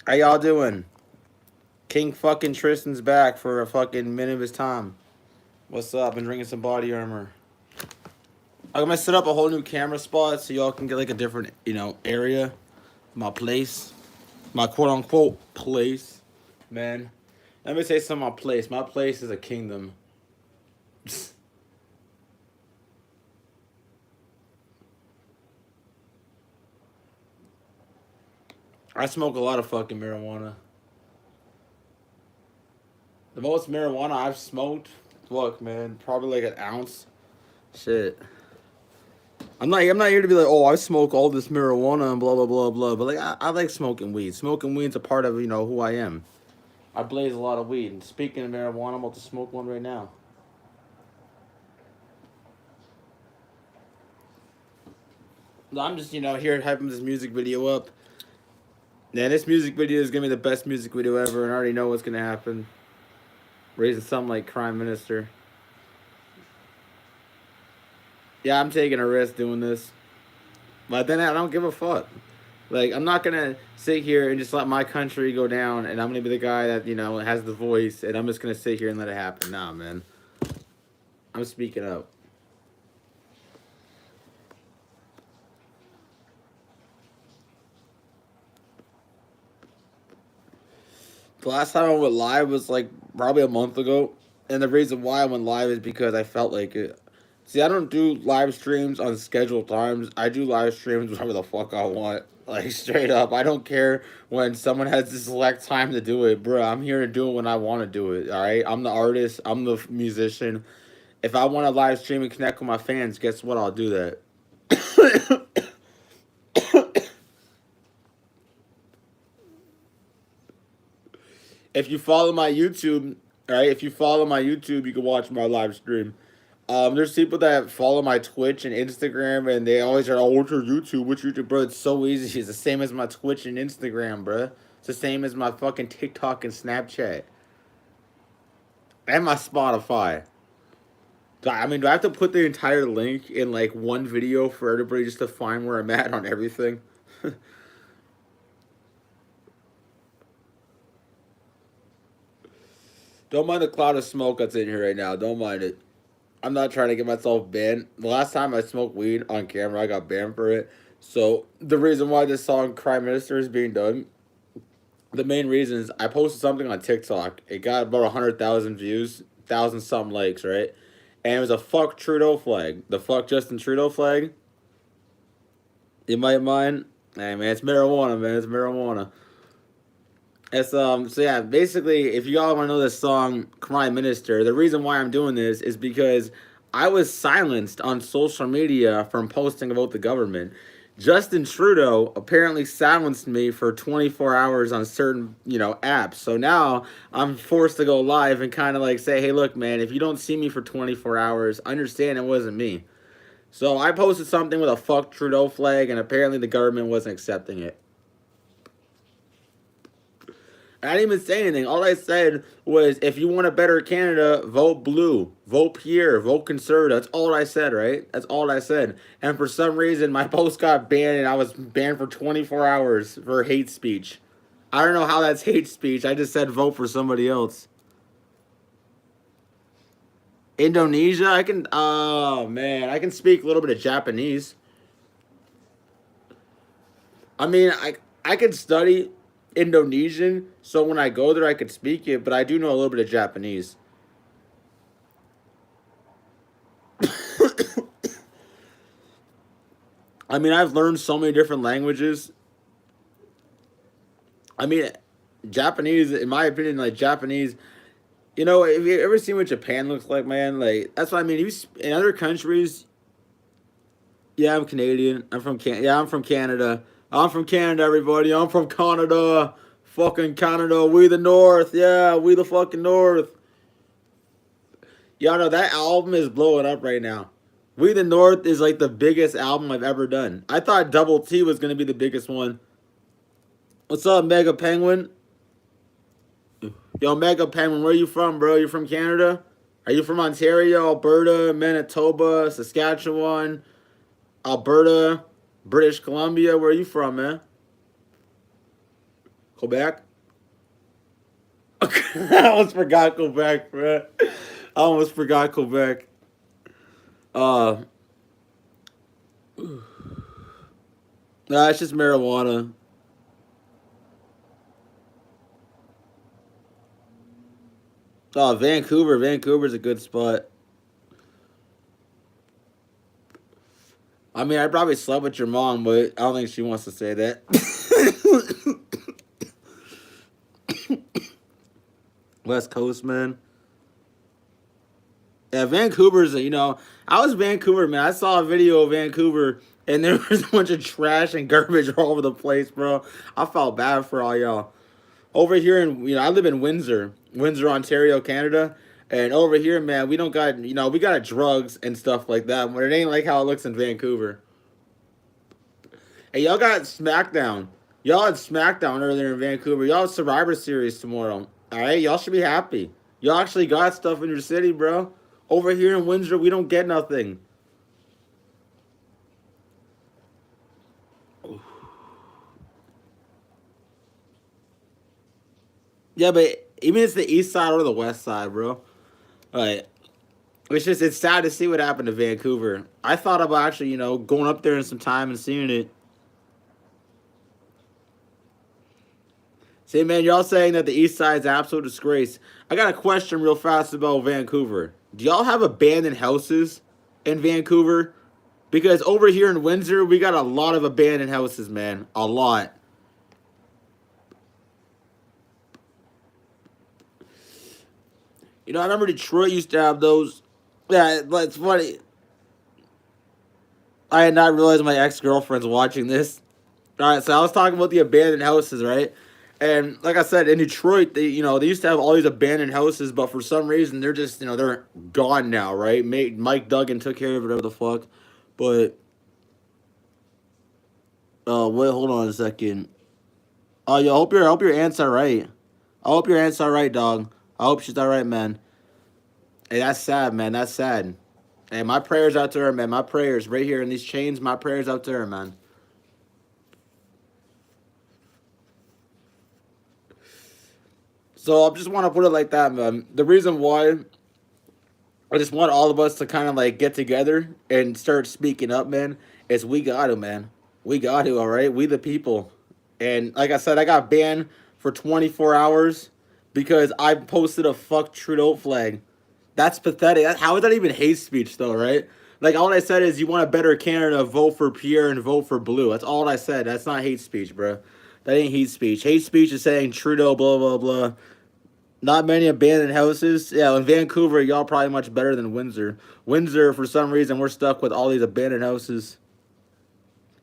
How y'all doing? King fucking Tristan's back for a fucking minute of his time. What's up? Been drinking some body armor. I'm gonna set up a whole new camera spot so y'all can get like a different, area. My place. My quote unquote place. Man. Let me say something about my place. My place is a kingdom. I smoke a lot of fucking marijuana. The most marijuana I've smoked, look, man, probably like an ounce. Shit. I'm not here to be like, oh, I smoke all this marijuana and blah blah blah blah. But like, I like smoking weed. Smoking weed's a part of who I am. I blaze a lot of weed. And speaking of marijuana, I'm about to smoke one right now. I'm just here hyping this music video up. Man, this music video is gonna be the best music video ever, and I already know what's gonna happen. Raising something like Crimeminister. Yeah, I'm taking a risk doing this. But then I don't give a fuck. Like, I'm not gonna sit here and just let my country go down, and I'm gonna be the guy that has the voice, and I'm just gonna sit here and let it happen. Nah, man. I'm speaking up. The last time I went live was like probably a month ago, and the reason why I went live is because I felt like it. See, I don't do live streams on scheduled times. I do live streams whenever the fuck I want. Like, straight up. I don't care when someone has to select time to do it. Bro, I'm here to do it when I want to do it, alright? I'm the artist. I'm the musician. If I want to live stream and connect with my fans, guess what? I'll do that. If you follow my YouTube, alright? If you follow my YouTube, you can watch my live stream. There's people that follow my Twitch and Instagram, and they always are, oh, what's your YouTube? What's your YouTube? Bro, it's so easy. It's the same as my Twitch and Instagram, bro. It's the same as my fucking TikTok and Snapchat. And my Spotify. Do I have to put the entire link in, like, one video for everybody just to find where I'm at on everything? Don't mind the cloud of smoke that's in here right now. Don't mind it. I'm not trying to get myself banned. The last time I smoked weed on camera, I got banned for it. So the reason why this song Crimeminister is being done, the main reason is I posted something on TikTok. It got about 100,000 views, 1,000 something likes, right? And it was a fuck Trudeau flag. The fuck Justin Trudeau flag. You might mind? Hey man, it's marijuana, man. It's marijuana. It's so yeah, basically if you all want to know this song, Crimeminister, the reason why I'm doing this is because I was silenced on social media from posting about the government. Justin Trudeau apparently silenced me for 24 hours on certain, apps. So now I'm forced to go live and kind of like say, hey, look, man, if you don't see me for 24 hours, understand it wasn't me. So I posted something with a fuck Trudeau flag, and apparently the government wasn't accepting it. I didn't even say anything. All I said was, if you want a better Canada, vote blue, vote Pierre, vote conservative. That's all I said, right? That's all I said. And for some reason, my post got banned, and I was banned for 24 hours for hate speech. I don't know how that's hate speech. I just said vote for somebody else. Indonesia, oh man, I can speak a little bit of Japanese. I mean, I could study Indonesian, so when I go there, I could speak it, but I do know a little bit of Japanese. I mean, I've learned so many different languages. I mean, Japanese, in my opinion, like Japanese, have you ever seen what Japan looks like, man? Like, that's what I mean. In other countries, yeah, I'm Canadian. Yeah, I'm from Canada. I'm from Canada, everybody. I'm from Canada. Fucking Canada. We the North. Yeah, we the fucking North. Y'all know that album is blowing up right now. We the North is like the biggest album I've ever done. I thought Double T was going to be the biggest one. What's up, Mega Penguin? Yo, Mega Penguin, where you from, bro? You from Canada? Are you from Ontario, Alberta, Manitoba, Saskatchewan, Alberta, British Columbia? Where are you from, man? Quebec. I almost forgot Quebec, bro. I almost forgot Quebec. Uh, nah, it's just marijuana. Oh, Vancouver. Vancouver's a good spot. I mean, I probably slept with your mom, but I don't think she wants to say that. West Coast, man. Yeah, Vancouver's, I was Vancouver, man. I saw a video of Vancouver, and there was a bunch of trash and garbage all over the place, bro. I felt bad for all y'all. Over here I live in Windsor, Ontario, Canada. And over here, man, we don't got, we got drugs and stuff like that, but it ain't like how it looks in Vancouver. Hey, y'all got SmackDown. Y'all had SmackDown earlier in Vancouver. Y'all have Survivor Series tomorrow. All right, y'all should be happy. Y'all actually got stuff in your city, bro. Over here in Windsor, we don't get nothing. Yeah, but even it's the east side or the west side, bro. Like, it's sad to see what happened to Vancouver. I thought about actually, going up there in some time and seeing it. See, man, y'all saying that the east side's an absolute disgrace. I got a question real fast about Vancouver. Do y'all have abandoned houses in Vancouver? Because over here in Windsor, we got a lot of abandoned houses, man. A lot. I remember Detroit used to have those. Yeah, but it's funny. I had not realized my ex-girlfriend's watching this. All right, so I was talking about the abandoned houses, right? And like I said, in Detroit, they used to have all these abandoned houses, but for some reason they're just they're gone now, right? Mike Duggan took care of it, whatever the fuck. But wait, hold on a second. Oh, yo, I hope your aunt's all right. I hope your aunt's all right, dog. I hope she's all right, man. Hey, that's sad, man. That's sad. Hey, my prayers out to her, man. My prayers right here in these chains. My prayers out to her, man. So I just want to put it like that, man. The reason why I just want all of us to kind of like get together and start speaking up, man, is we got to, man. We got to, all right? We the people. And like I said, I got banned for 24 hours because I posted a fuck Trudeau flag. That's pathetic. How is that even hate speech, though, right? Like, all I said is you want a better Canada, vote for Pierre and vote for Blue. That's all I said. That's not hate speech, bro. That ain't hate speech. Hate speech is saying Trudeau, blah, blah, blah. Not many abandoned houses. Yeah, in Vancouver, y'all probably much better than Windsor. Windsor, for some reason, we're stuck with all these abandoned houses.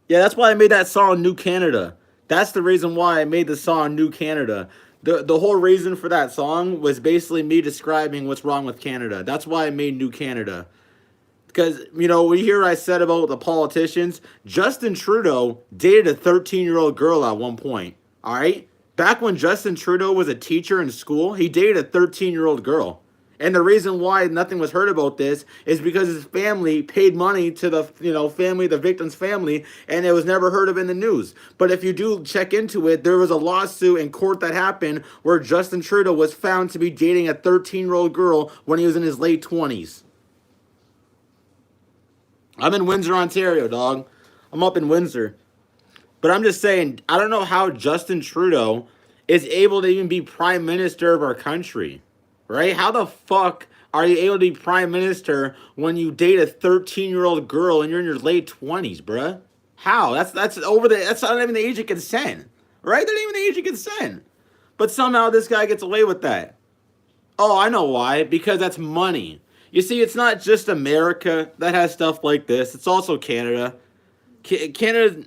Yeah, that's why I made that song New Canada. That's the reason why I made the song New Canada. The whole reason for that song was basically me describing what's wrong with Canada. That's why I made New Canada. Because, we hear I said about the politicians, Justin Trudeau dated a 13-year-old girl at one point. All right? Back when Justin Trudeau was a teacher in school, he dated a 13-year-old girl. And the reason why nothing was heard about this is because his family paid money to the, family, the victim's family, and it was never heard of in the news. But if you do check into it, there was a lawsuit in court that happened where Justin Trudeau was found to be dating a 13-year-old girl when he was in his late 20s. I'm in Windsor, Ontario, dog. I'm up in Windsor. But I'm just saying, I don't know how Justin Trudeau is able to even be prime minister of our country. Right? How the fuck are you able to be prime minister when you date a 13-year-old girl and you're in your late 20s, bruh? How? That's not even the age of consent. Right? That's not even the age of consent. But somehow this guy gets away with that. Oh, I know why. Because that's money. You see, it's not just America that has stuff like this. It's also Canada. Canada.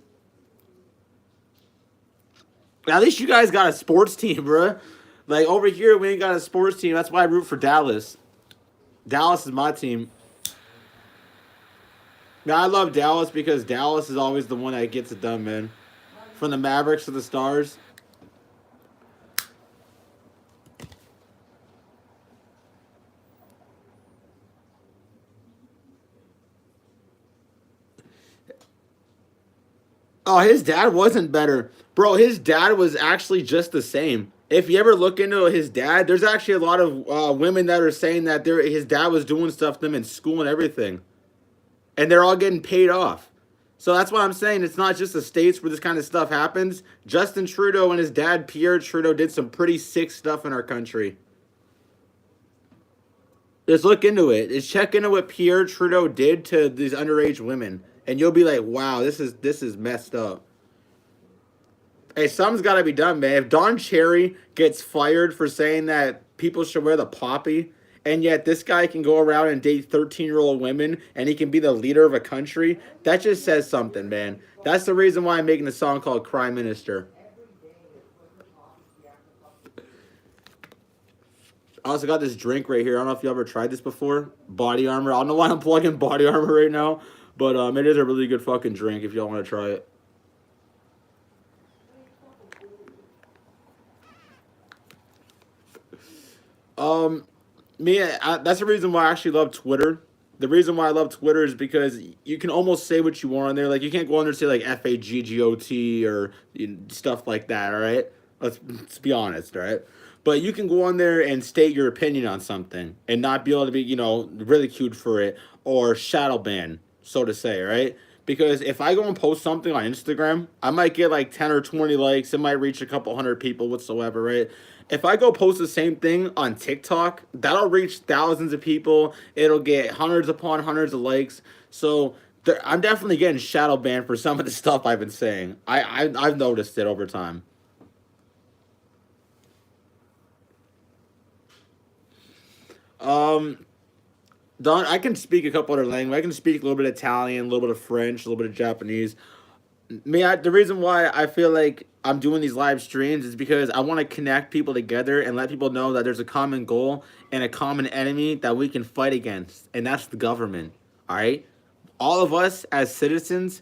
At least you guys got a sports team, bruh. Like, over here, we ain't got a sports team. That's why I root for Dallas. Dallas is my team. Now, I love Dallas because Dallas is always the one that gets it done, man. From the Mavericks to the Stars. Oh, his dad wasn't better. Bro, his dad was actually just the same. If you ever look into his dad, there's actually a lot of women that are saying that his dad was doing stuff to them in school and everything. And they're all getting paid off. So that's why I'm saying it's not just the States where this kind of stuff happens. Justin Trudeau and his dad, Pierre Trudeau, did some pretty sick stuff in our country. Just look into it. Just check into what Pierre Trudeau did to these underage women. And you'll be like, wow, this is messed up. Hey, something's got to be done, man. If Don Cherry gets fired for saying that people should wear the poppy, and yet this guy can go around and date 13-year-old women, and he can be the leader of a country, that just says something, man. That's the reason why I'm making a song called Crimeminister. I also got this drink right here. I don't know if you ever tried this before. Body Armor. I don't know why I'm plugging Body Armor right now, but it is a really good fucking drink if y'all want to try it. That's the reason why I actually love Twitter. The reason why I love Twitter is because you can almost say what you want on there. Like, you can't go on there and say, like, FAGGOT or stuff like that, all right? Let's be honest, all right? But you can go on there and state your opinion on something and not be able to be, ridiculed for it or shadow ban, so to say, right? Because if I go and post something on Instagram, I might get like 10 or 20 likes. It might reach a couple hundred people whatsoever, right? If I go post the same thing on TikTok, that'll reach thousands of people. It'll get hundreds upon hundreds of likes. So I'm definitely getting shadow banned for some of the stuff I've been saying. I've noticed it over time. Um, Don, I can speak a couple other languages. I can speak a little bit of Italian, a little bit of French, a little bit of Japanese. The reason why I feel like I'm doing these live streams is because I want to connect people together and let people know that there's a common goal and a common enemy that we can fight against, and that's the government. All right, all of us as citizens,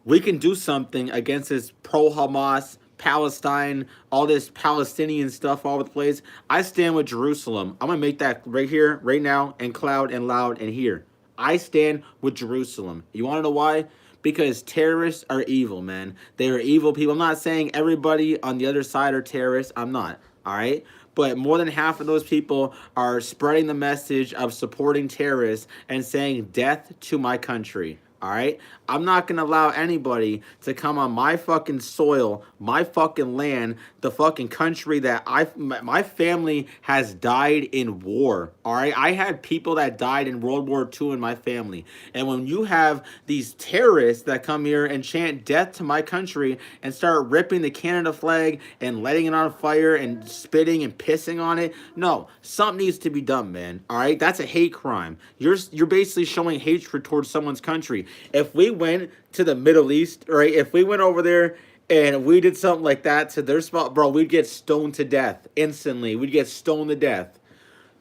we can do something against this pro Hamas, Palestine, all this Palestinian stuff all over the place. I stand with Jerusalem. I'm gonna make that right here, right now, and cloud and loud and here. I stand with Jerusalem. You want to know why? Because terrorists are evil, man. They are evil people. I'm not saying everybody on the other side are terrorists. I'm not. All right. But more than half of those people are spreading the message of supporting terrorists and saying death to my country. All right. I'm not going to allow anybody to come on my fucking soil, my fucking land, the fucking country that my family has died in war. All right. I had people that died in World War II in my family. And when you have these terrorists that come here and chant death to my country and start ripping the Canada flag and letting it on fire and spitting and pissing on it, no, something needs to be done, man. All right. That's a hate crime. You're basically showing hatred towards someone's country. If we went to the Middle East, right? If we went over there and we did something like that to their spot, bro, we'd get stoned to death instantly. We'd get stoned to death.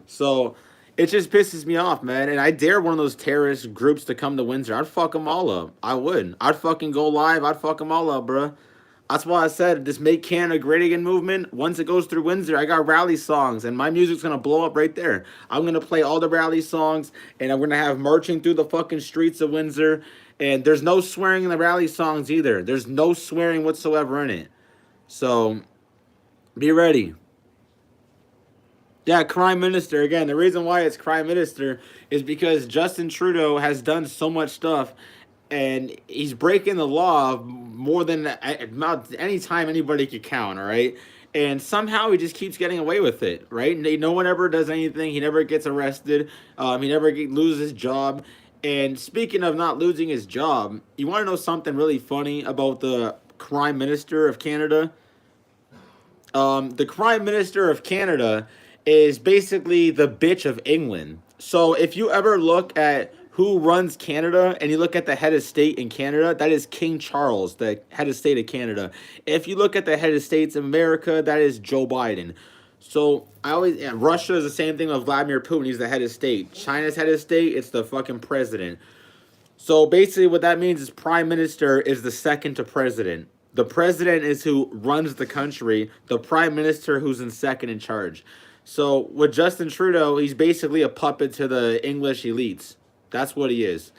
So it just pisses me off, man. And I dare one of those terrorist groups to come to Windsor. I'd fuck them all up. I would. I'd fucking go live. I'd fuck them all up, bro. That's why I said this Make Canada Great Again movement, once it goes through Windsor, I got rally songs, and my music's going to blow up right there. I'm going to play all the rally songs, and I'm going to have marching through the fucking streets of Windsor, and there's no swearing in the rally songs either. There's no swearing whatsoever in it. So, be ready. Yeah, Crimeminister. Again, the reason why it's Crimeminister is because Justin Trudeau has done so much stuff, and he's breaking the law more than any time anybody could count, all right? And somehow he just keeps getting away with it, right? No one ever does anything. He never gets arrested. He never loses his job. And speaking of not losing his job, you want to know something really funny about the Crimeminister of Canada? The Crimeminister of Canada is basically the bitch of England. So if you ever look at who runs Canada and you look at the head of state in Canada, that is King Charles, the head of state of Canada. If you look at the head of states of America, that is Joe Biden. So Russia is the same thing with Vladimir Putin. He's the head of state. China's head of state, it's the fucking president. So basically what that means is prime minister is the second to president. The president is who runs the country. The prime minister who's in second in charge. So with Justin Trudeau, he's basically a puppet to the English elites. That's what he is.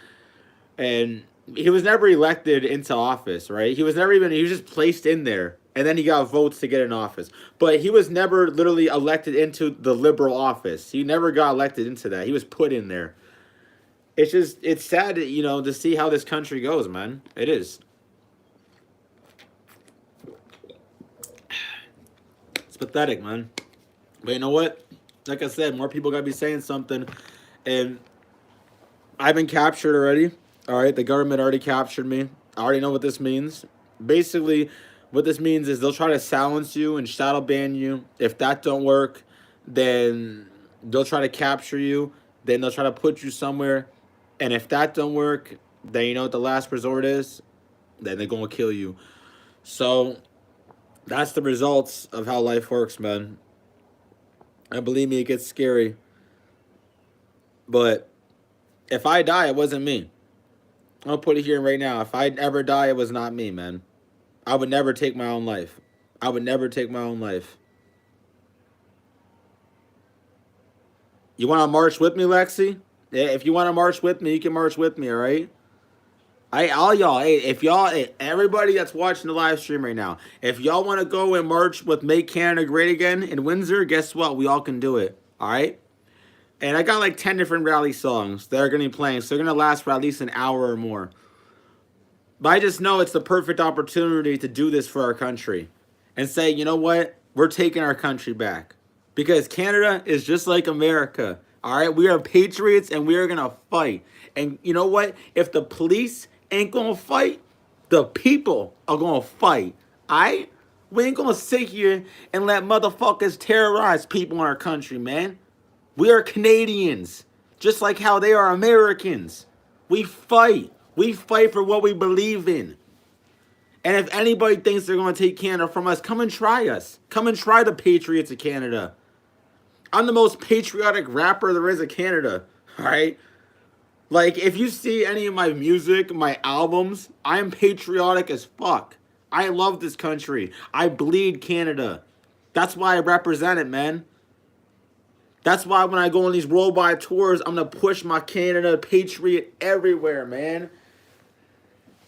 And he was never elected into office, right? He was never even, he was just placed in there. And then he got votes to get in office. But he was never literally elected into the liberal office. He never got elected into that. He was put in there. It's just, it's sad, to see how this country goes, man. It is. It's pathetic, man. But you know what? Like I said, more people gotta be saying something. And I've been captured already. All right, the government already captured me. I already know what this means. Basically, what this means is they'll try to silence you and shadow ban you. If that don't work, then they'll try to capture you. Then they'll try to put you somewhere. And if that don't work, then you know what the last resort is? Then they're gonna kill you. So that's the results of how life works, man. And believe me, it gets scary. But if I die, it wasn't me. I'll put it here right now. If I ever die, it was not me, man. I would never take my own life. I would never take my own life. You want to march with me, Lexi? Yeah, if you want to march with me, you can march with me, all right? All y'all, hey, if y'all, hey, everybody that's watching the live stream right now, if y'all want to go and march with Make Canada Great Again in Windsor, guess what? We all can do it, all right? And I got like 10 different rally songs that are going to be playing, so they're going to last for at least an hour or more. But I just know it's the perfect opportunity to do this for our country and say, you know what? We're taking our country back. Because Canada is just like America. All right? We are patriots and we are going to fight. And you know what? If the police ain't going to fight, the people are going to fight. All right? We ain't going to sit here and let motherfuckers terrorize people in our country, man. We are Canadians, just like how they are Americans. We fight. We fight for what we believe in. And if anybody thinks they're going to take Canada from us, come and try us. Come and try the Patriots of Canada. I'm the most patriotic rapper there is in Canada. All right? Like, if you see any of my music, my albums, I am patriotic as fuck. I love this country. I bleed Canada. That's why I represent it, man. That's why when I go on these worldwide tours, I'm going to push my Canada patriot everywhere, man.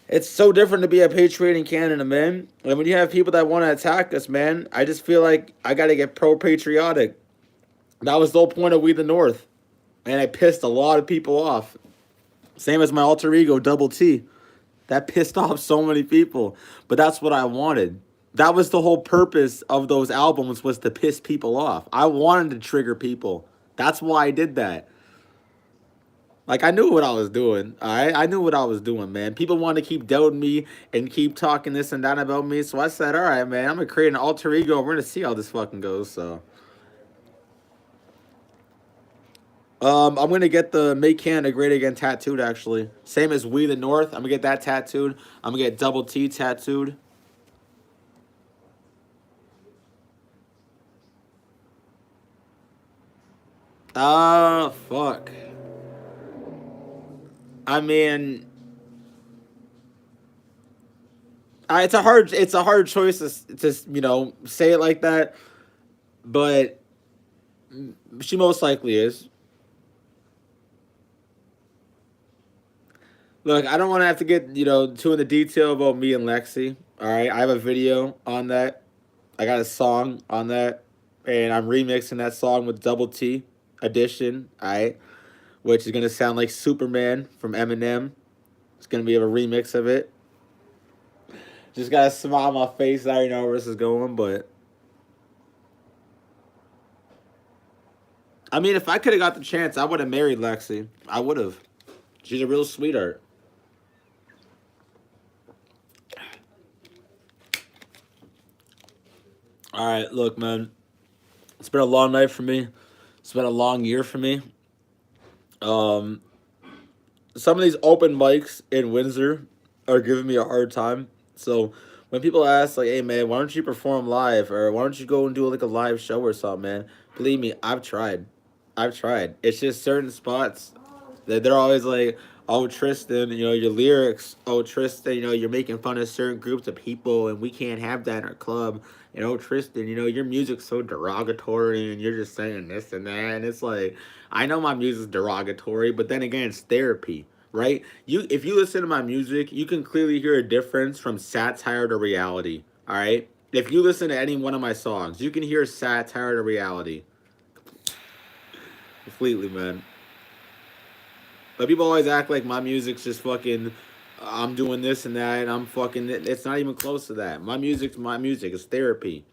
It's so different to be a patriot in Canada, man. And when you have people that want to attack us, man, I just feel like I got to get pro-patriotic. That was the whole point of We the North. And I pissed a lot of people off. Same as my alter ego, Double T. That pissed off so many people. But that's what I wanted. That was the whole purpose of those albums, was to piss people off. I wanted to trigger people. That's why I did that. Like, I knew what I was doing, all right? I knew what I was doing, man. People want to keep doubting me and keep talking this and that about me. So I said, all right, man, I'm going to create an alter ego. We're going to see how this fucking goes, so. I'm going to get the Make Canada Great Again tattooed, actually. Same as We the North. I'm going to get that tattooed. I'm going to get Double T tattooed. Fuck. I mean, it's a hard choice to say it like that, but she most likely is. Look, I don't want to have to get too into detail about me and Lexi. All right, I have a video on that. I got a song on that, and I'm remixing that song with Double T edition. All right, which is gonna sound like Superman from Eminem. It's gonna be a remix of it. Just got a smile on my face. I already know where this is going, but I mean, if I could have got the chance, I would have married Lexi. I would have. She's a real sweetheart. All right, look, man. It's been a long night for me. It's been a long year for me. Um, some of these open mics in Windsor are giving me a hard time. So when people ask, like, hey, man, why don't you perform live? Or why don't you go and do, like, a live show or something, man? Believe me, I've tried. I've tried. It's just certain spots that they're always like, oh, Tristan, your lyrics. Oh, Tristan, you're making fun of certain groups of people, and we can't have that in our club. Tristan, your music's so derogatory, and you're just saying this and that. And it's like, I know my music's derogatory, but then again, it's therapy. right? If you listen to my music, you can clearly hear a difference from satire to reality. All right. If you listen to any one of my songs, you can hear satire to reality completely, man. But people always act like my music's just fucking. I'm doing this and that, and I'm fucking. It's not even close to that. My music's my music. It's therapy.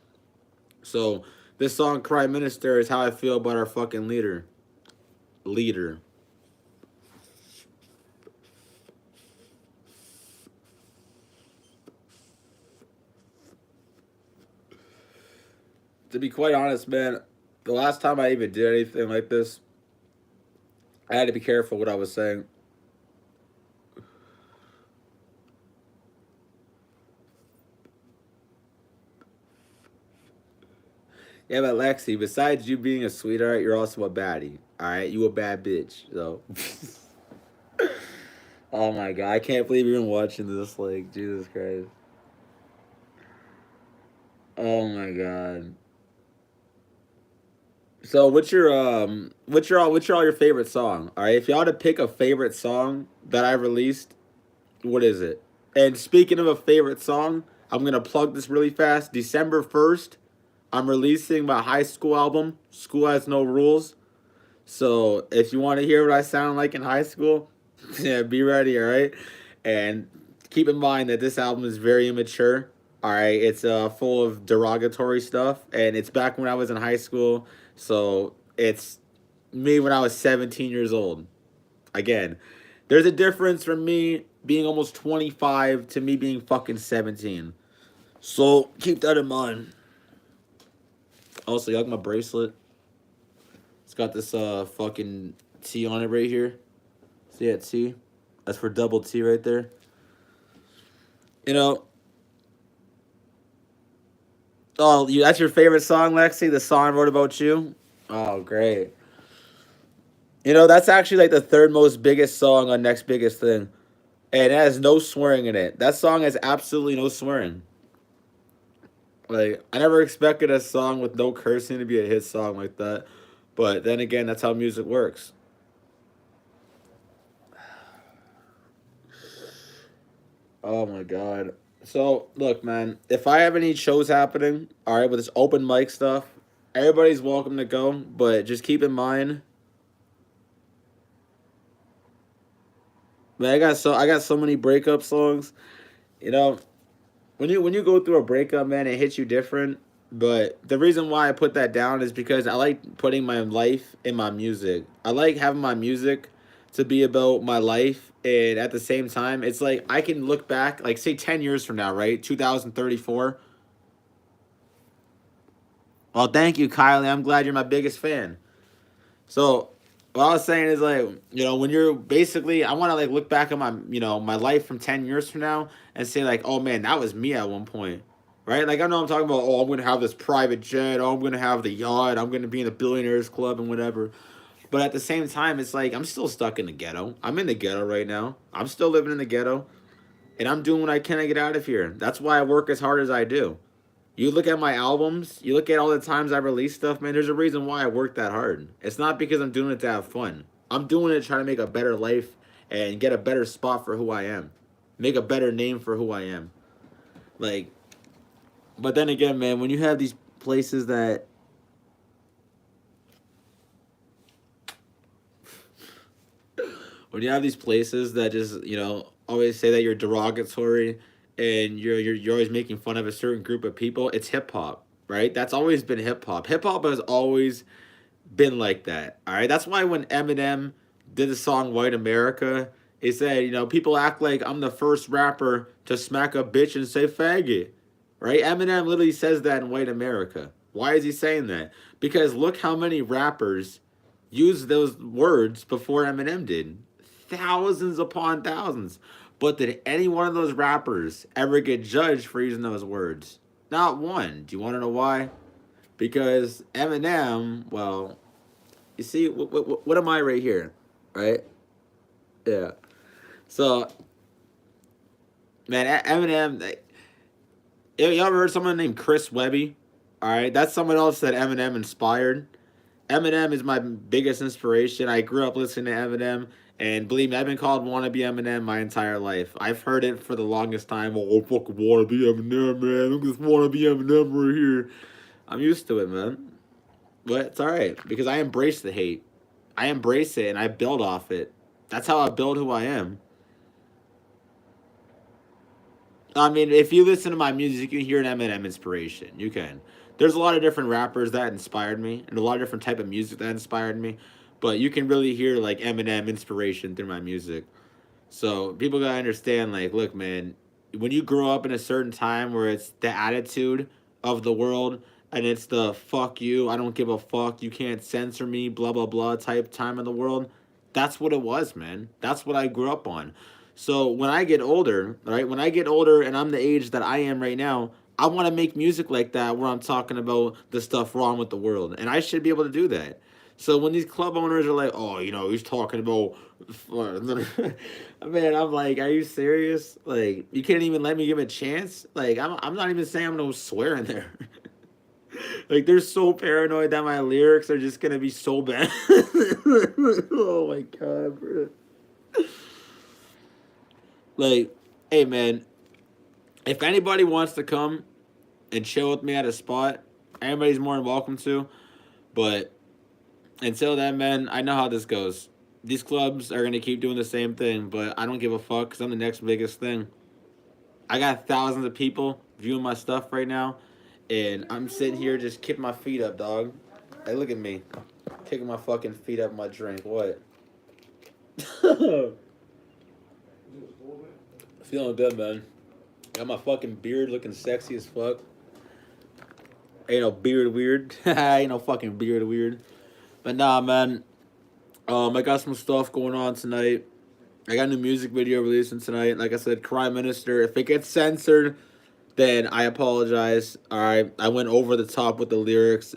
So this song "Crimeminister" is how I feel about our fucking leader. Leader. To be quite honest, man, the last time I even did anything like this, I had to be careful what I was saying. Yeah, but Lexi, besides you being a sweetheart, you're also a baddie. All right, you a bad bitch. So, oh my god, I can't believe you're even watching this. Like, Jesus Christ. Oh my god. So, what's your all your favorite song? All right, if y'all had to pick a favorite song that I released, what is it? And speaking of a favorite song, I'm gonna plug this really fast. December 1st, I'm releasing my high school album. School Has No Rules. So if you want to hear what I sound like in high school, yeah, be ready, all right? And keep in mind that this album is very immature. All right, it's full of derogatory stuff, and it's back when I was in high school. So it's me when I was 17 years old. Again, there's a difference from me being almost 25 to me being fucking 17. So keep that in mind. Also, you like my bracelet? It's got this fucking T on it right here. See that T? That's for double T right there. You know, that's your favorite song, Lexi? The song I wrote about you? Oh, great. You know, that's actually like the third most biggest song on Next Biggest Thing. And it has no swearing in it. That song has absolutely no swearing. Like, I never expected a song with no cursing to be a hit song like that. But then again, that's how music works. Oh my god. So look, man, if I have any shows happening, all right, with this open mic stuff, everybody's welcome to go. But just keep in mind, man, I got so many breakup songs. You know, when you go through a breakup, man, it hits you different. But the reason why I put that down is because I like putting my life in my music. I like having my music to be about my life, and at the same time, it's like I can look back, like say 10 years from now, right? 2034. Well, thank you, Kylie. I'm glad you're my biggest fan. So what I was saying is like, when you're basically, I want to like look back at my life from 10 years from now and say like, oh man, that was me at one point, right? Like I know I'm talking about, oh, I'm gonna have this private jet, oh, I'm gonna have the yacht, I'm gonna be in the billionaires club and whatever. But at the same time, it's like I'm still stuck in the ghetto. I'm in the ghetto right now. I'm still living in the ghetto, and I'm doing what I can to get out of here. That's why I work as hard as I do. You look at my albums, you look at all the times I release stuff, man, there's a reason why I work that hard. It's not because I'm doing it to have fun. I'm doing it to try to make a better life and get a better spot for who I am. Make a better name for who I am. Like, but then again, man, when you have these places that just, always say that you're derogatory and you're always making fun of a certain group of people, it's hip hop, right? That's always been hip hop. Hip hop has always been like that. All right. That's why when Eminem did the song White America, he said, people act like I'm the first rapper to smack a bitch and say faggot. Right? Eminem literally says that in White America. Why is he saying that? Because look how many rappers used those words before Eminem did. Thousands upon thousands. But did any one of those rappers ever get judged for using those words? Not one. Do you want to know why? Because Eminem, well, you see, what am I right here? Right? Yeah. So, man, Eminem, y'all ever heard someone named Chris Webby? All right, that's someone else that Eminem inspired. Eminem is my biggest inspiration. I grew up listening to Eminem, and believe me, I've been called wannabe Eminem my entire life. I've heard it for the longest time. Oh, fucking wannabe Eminem, man. I'm just wannabe Eminem right here. I'm used to it, man. But it's all right because I embrace the hate. I embrace it and I build off it. That's how I build who I am. I mean, if you listen to my music, you can hear an Eminem inspiration. You can. There's a lot of different rappers that inspired me, and a lot of different type of music that inspired me. But you can really hear like Eminem inspiration through my music. So people gotta understand, like, look, man, when you grow up in a certain time where it's the attitude of the world and it's the fuck you, I don't give a fuck, you can't censor me, blah blah blah type time in the world, that's what it was, man. That's what I grew up on. So when I get older, right, when I get older and I'm the age that I am right now, I want to make music like that where I'm talking about the stuff wrong with the world, and I should be able to do that. So when these club owners are like, "Oh, he's talking about," man, I'm like, "Are you serious? Like, you can't even let me give it a chance? Like, I'm not even saying I'm gonna swear in there." Like, they're so paranoid that my lyrics are just gonna be so bad. Oh my god, bro. Like, hey man, if anybody wants to come and chill with me at a spot, everybody's more than welcome to. But until then, man, I know how this goes. These clubs are gonna keep doing the same thing, but I don't give a fuck because I'm the next biggest thing. I got thousands of people viewing my stuff right now, and I'm sitting here just kicking my feet up, dog. Hey, look at me, kicking my fucking feet up my drink. What? Feeling good, man. Got my fucking beard looking sexy as fuck. Ain't no beard weird. Ain't no fucking beard weird. But nah, man. I got some stuff going on tonight. I got a new music video releasing tonight. Like I said, Crimeminister. If it gets censored, then I apologize. Alright. I went over the top with the lyrics.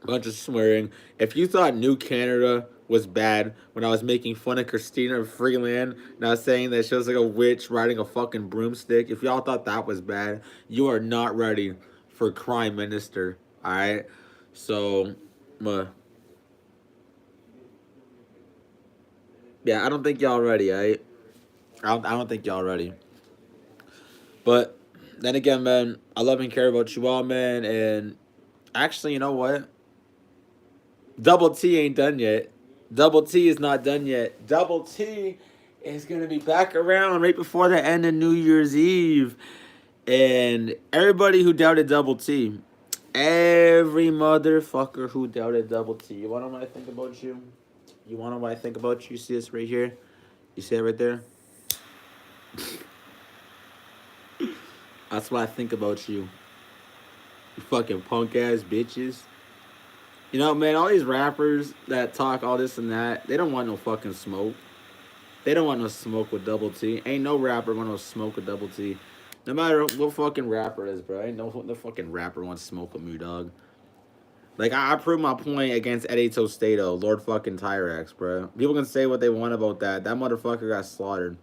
A bunch of swearing. If you thought New Canada was bad when I was making fun of Christina Freeland and I was saying that she was like a witch riding a fucking broomstick, if y'all thought that was bad, you are not ready for Crimeminister. Alright? So, yeah, I don't think y'all ready, alright? I don't think y'all ready. But then again, man, I love and care about you all, man. And actually, you know what? Double T ain't done yet. Double T is not done yet. Double T is gonna be back around right before the end of New Year's Eve. And everybody who doubted Double T, every motherfucker who doubted Double T. You wanna know what I think about you? You wanna know what I think about you? You see this right here? You see it right there? That's what I think about you. You fucking punk ass bitches. You know, man, all these rappers that talk all this and that, they don't want no fucking smoke. They don't want no smoke with Double T. Ain't no rapper want no smoke with Double T. No matter what fucking rapper it is, bro. Ain't no fucking rapper wants smoke with me, dog. Like, I proved my point against Eddie Tostado, Lord fucking Tyrex, bro. People can say what they want about that. That motherfucker got slaughtered.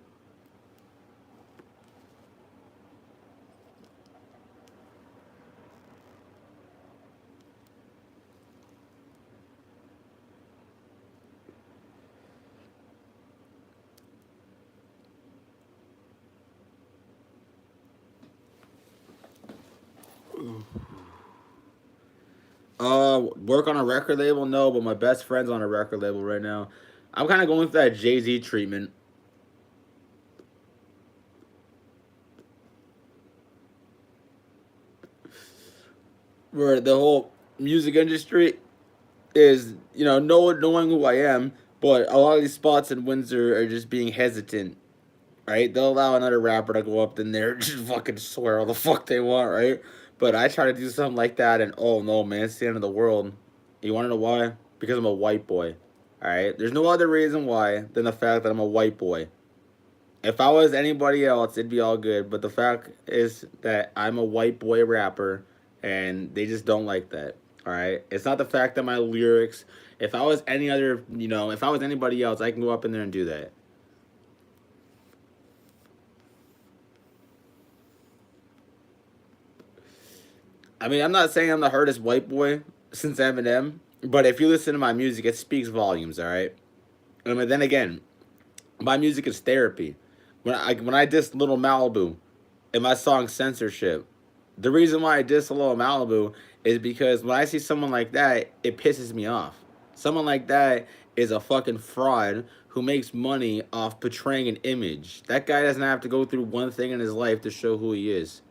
Work on a record label? No, but my best friend's on a record label right now. I'm kind of going through that Jay-Z treatment. Where the whole music industry is, knowing who I am, but a lot of these spots in Windsor are just being hesitant, right? They'll allow another rapper to go up in there and just fucking swear all the fuck they want, right? But I try to do something like that, and oh no, man, it's the end of the world. You want to know why? Because I'm a white boy, alright? There's no other reason why than the fact that I'm a white boy. If I was anybody else, it'd be all good, but the fact is that I'm a white boy rapper, and they just don't like that, alright? It's not the fact that my lyrics, if I was any other, if I was anybody else, I can go up in there and do that. I mean, I'm not saying I'm the hardest white boy since Eminem, But if you listen to my music, it speaks volumes. All right. But then again, my music is therapy. When I diss Little Malibu in my song Censorship, the reason why I diss Little Malibu is because when I see someone like that, it pisses me off. Someone like that is a fucking fraud who makes money off portraying an image. That guy doesn't have to go through one thing in his life to show who he is.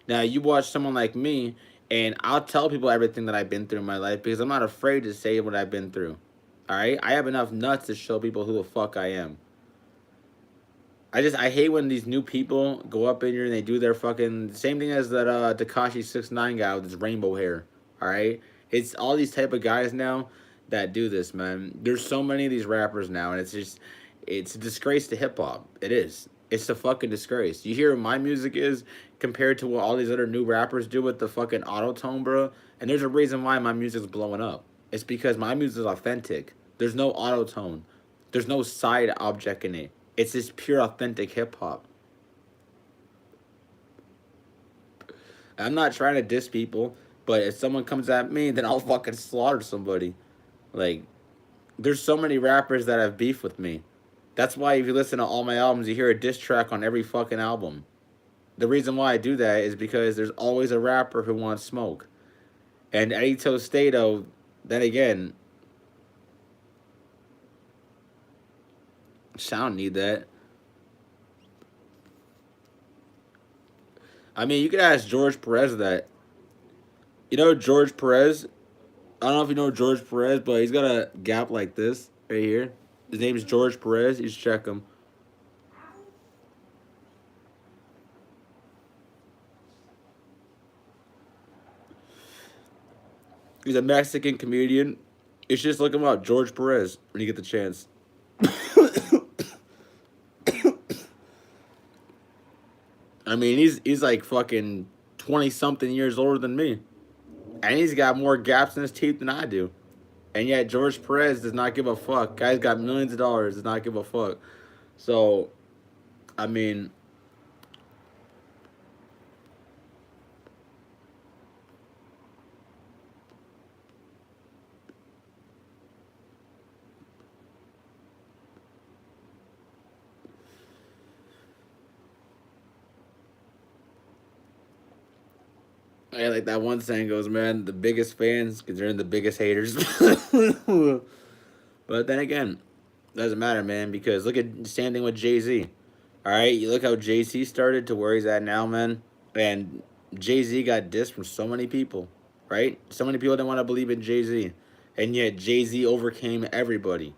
Now you watch someone like me, and I'll tell people everything that I've been through in my life because I'm not afraid to say what I've been through. All right, I have enough nuts to show people who the fuck I am. I hate when these new people go up in here and they do their fucking same thing as that Takashi 69 guy with his rainbow hair. All right, it's all these type of guys now that do this, man. There's so many of these rappers now, and it's a disgrace to hip hop. It is. It's a fucking disgrace. You hear what my music is compared to what all these other new rappers do with the fucking auto tone, bro. And there's a reason why my music's blowing up. It's because my music is authentic. There's no auto tone. There's no side object in it. It's just pure authentic hip hop. I'm not trying to diss people, but if someone comes at me, then I'll fucking slaughter somebody. Like, there's so many rappers that have beef with me. That's why if you listen to all my albums, you hear a diss track on every fucking album. The reason why I do that is because there's always a rapper who wants smoke. And Eddie Tostado, then again, I don't need that. I mean, you could ask George Perez that. You know George Perez? I don't know if you know George Perez, but he's got a gap like this right here. His name is George Perez. You should check him. He's a Mexican comedian. You should just look him up, George Perez, when you get the chance. I mean, he's like fucking 20 something years older than me. And he's got more gaps in his teeth than I do. And yet George Perez does not give a fuck. Guy's got millions of dollars, does not give a fuck. So, I mean, yeah, like that one saying goes, man, the biggest fans consider the biggest haters. But then again, doesn't matter, man, because look at standing with Jay Z. All right, you look how Jay Z started to where he's at now, man, and Jay Z got dissed from so many people, right? So many people didn't want to believe in Jay Z, and yet Jay Z overcame everybody,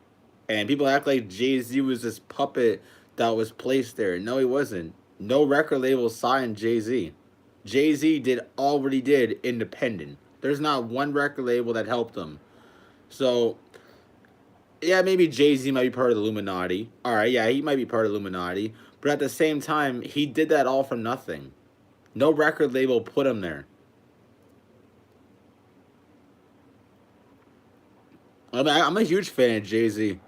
and people act like Jay Z was this puppet that was placed there. No, he wasn't. No record label signed Jay Z. Jay Z did all what he did independent. There's not one record label that helped him. So yeah, maybe Jay Z might be part of the Illuminati. All right, yeah, he might be part of the Illuminati. But at the same time, he did that all from nothing. No record label put him there. I mean, I'm a huge fan of Jay Z.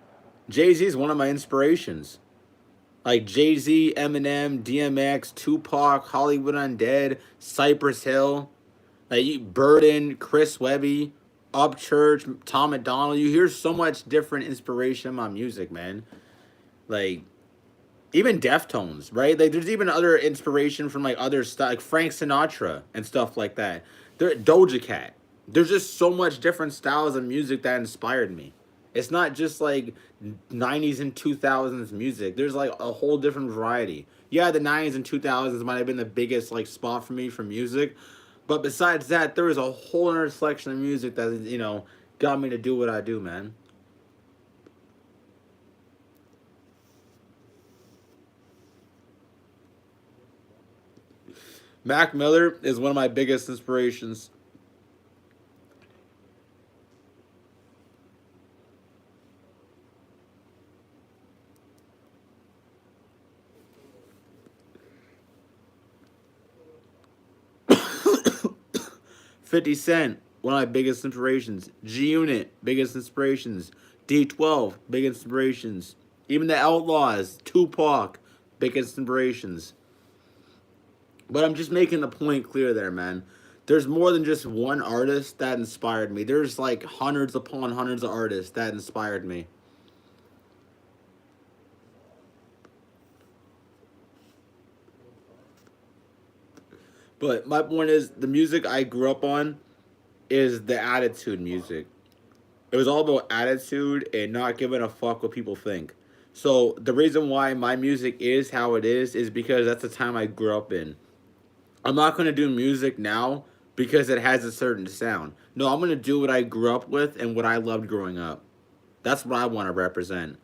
Jay Z is one of my inspirations. Like Jay Z, Eminem, DMX, Tupac, Hollywood Undead, Cypress Hill, like Burden, Chris Webby, Upchurch, Tom McDonald. You hear so much different inspiration in my music, man. Like even Deftones, right? Like there's even other inspiration from like other stuff, like Frank Sinatra and stuff like that. There, Doja Cat. There's just so much different styles of music that inspired me. It's not just like 90s and 2000s music. There's like a whole different variety. Yeah, the 90s and 2000s might have been the biggest like spot for me for music, but besides that, there was a whole other selection of music that got me to do what I do, man. Mac Miller is one of my biggest inspirations. 50 Cent, one of my biggest inspirations. G Unit, biggest inspirations. D12, big inspirations. Even the Outlaws, Tupac, biggest inspirations. But I'm just making the point clear there, man. There's more than just one artist that inspired me. There's like hundreds upon hundreds of artists that inspired me. But my point is, the music I grew up on is the attitude music. It was all about attitude and not giving a fuck what people think. So the reason why my music is how it is because that's the time I grew up in. I'm not gonna do music now because it has a certain sound. No, I'm gonna do what I grew up with and what I loved growing up. That's what I want to represent.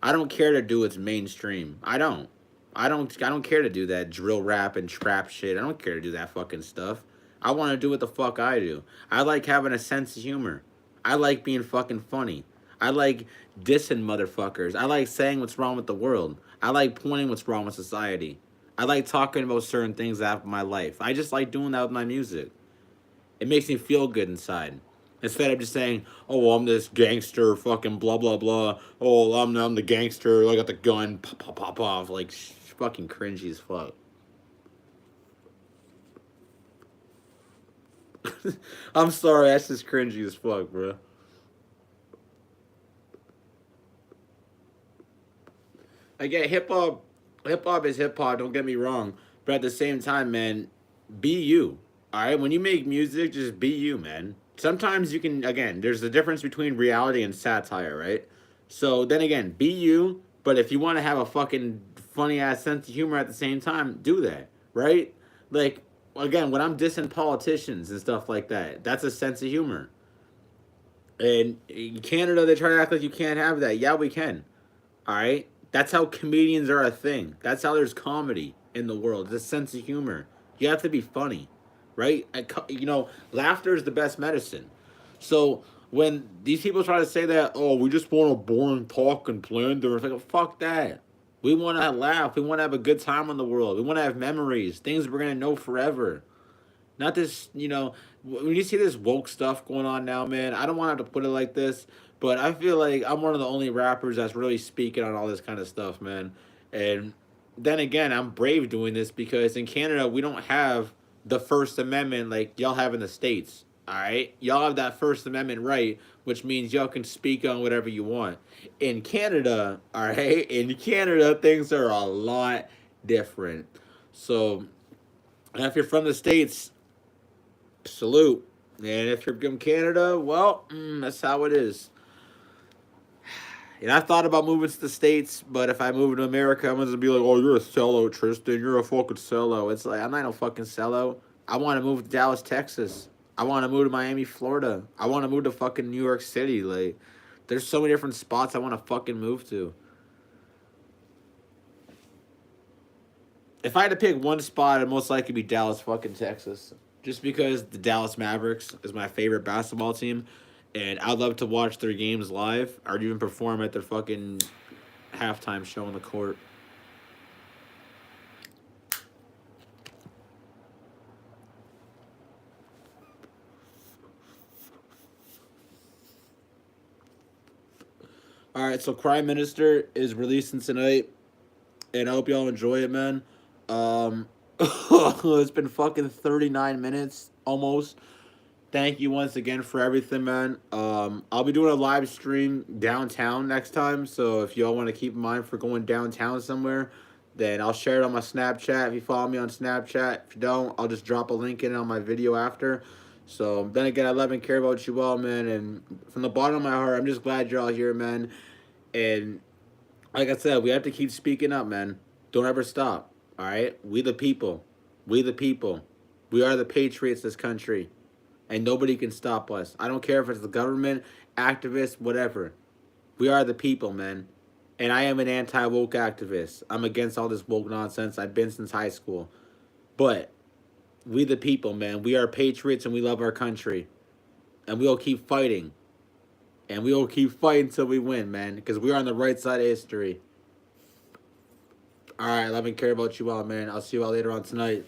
I don't care to do what's mainstream. I don't. I don't care to do that drill rap and trap shit. I don't care to do that fucking stuff. I want to do what the fuck I do. I like having a sense of humor. I like being fucking funny. I like dissing motherfuckers. I like saying what's wrong with the world. I like pointing what's wrong with society. I like talking about certain things out of my life. I just like doing that with my music. It makes me feel good inside. Instead of just saying, "Oh, I'm this gangster, fucking blah blah blah." Oh, I'm the gangster. I got the gun, pop pop pop off, like fucking cringy as fuck. I'm sorry, that's just cringy as fuck, bro. I get hip hop. Hip hop is hip hop. Don't get me wrong, but at the same time, man, be you. All right, when you make music, just be you, man. Sometimes you can. Again, there's a difference between reality and satire, right? So then again, be you. But if you want to have a fucking funny ass sense of humor at the same time, do that, right? Like again, when I'm dissing politicians and stuff like that, that's a sense of humor. And in Canada, they try to act like you can't have that. Yeah, we can. All right, that's how comedians are a thing. That's how there's comedy in the world. It's a sense of humor. You have to be funny, right? Laughter is the best medicine. So when these people try to say that, oh, we just want a boring talk and plan, they're like, fuck that. We want to laugh. We want to have a good time in the world. We want to have memories, things we're gonna know forever. Not this, when you see this woke stuff going on now, man, I don't want to have to put it like this, but I feel like I'm one of the only rappers that's really speaking on all this kind of stuff, man. And then again, I'm brave doing this because in Canada, we don't have the First Amendment like y'all have in the States. All right? Y'all have that First Amendment right, which means y'all can speak on whatever you want. In Canada, all right? In Canada, things are a lot different. So, if you're from the States, salute. And if you're from Canada, well, that's how it is. And I thought about moving to the States, but if I move to America, I'm going to be like, oh, you're a sellout, Tristan. You're a fucking sellout. It's like, I'm not no fucking sellout. I want to move to Dallas, Texas. I want to move to Miami, Florida. I want to move to fucking New York City. Like, there's so many different spots I want to fucking move to. If I had to pick one spot, it'd most likely be Dallas, fucking Texas. Just because the Dallas Mavericks is my favorite basketball team, and I'd love to watch their games live or even perform at their fucking halftime show on the court. All right, so Crimeminister is releasing tonight, and I hope y'all enjoy it, man. It's been fucking 39 minutes almost. Thank you once again for everything, man. I'll be doing a live stream downtown next time, so if y'all want to keep in mind for going downtown somewhere, then I'll share it on my Snapchat. If you follow me on Snapchat, if you don't, I'll just drop a link in on my video after. So then again, I love and care about you all, man, and from the bottom of my heart, I'm just glad you're all here, man. And like I said, we have to keep speaking up, man. Don't ever stop. All right, we the people, we the people, we are the patriots. This country. And nobody can stop us. I don't care if it's the government, activists, whatever. We are the people, man. And I am an anti-woke activist. I'm against all this woke nonsense. I've been since high school. But we the people, man. We are patriots and we love our country. And we'll keep fighting. And we'll keep fighting until we win, man. Because we are on the right side of history. All right, love and care about you all, man. I'll see you all later on tonight.